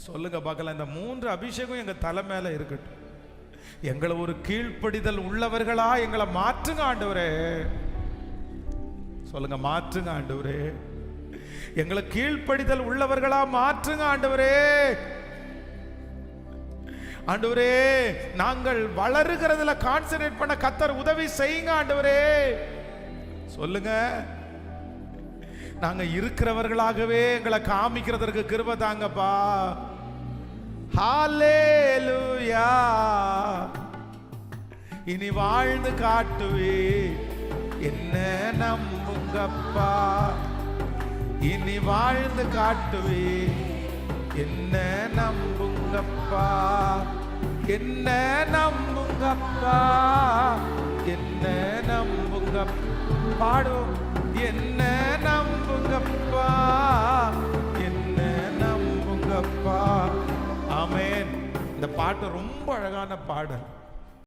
சொல்லுங்க பார்க்கலாம். இந்த 3 அபிஷேகம் எங்க தலை மேல இருக்கட்டும். எங்களை ஒரு கீழ்ப்படிதல் உள்ளவர்களா எங்களை மாற்றுங்க ஆண்டவரே. சொல்லுங்க, மாற்றுங்க ஆண்டவரே. எங்களை கீழ்ப்படிதல் உள்ளவர்களா மாற்றுங்க ஆண்டவரே. ஆண்டவரே, நாங்கள் வளருகிறதுல கான்சென்ட்ரேட் பண்ண கர்த்தர் உதவி செய்யுங்க ஆண்டவரே. சொல்லுங்க, நாங்க இருக்கிறவர்களாகவே எங்களை காமிக்கிறதற்கு கிருபை தாங்கப்பா. ஹல்லேலூயா. இனி வாழ்ந்து காட்டுவே என்ன நம்புங்கப்பா. இனி வாழ்ந்து காட்டுவே என்ன நம்புங்கப்பா. என்ன நம்புங்கப்பா. என்ன நம்புங்க. பாடும். என்ன நம்புங்கப்பா. என்ன நம்புங்கப்பா. ஆமென். இந்த பாட்டு ரொம்ப அழகான பாடல்.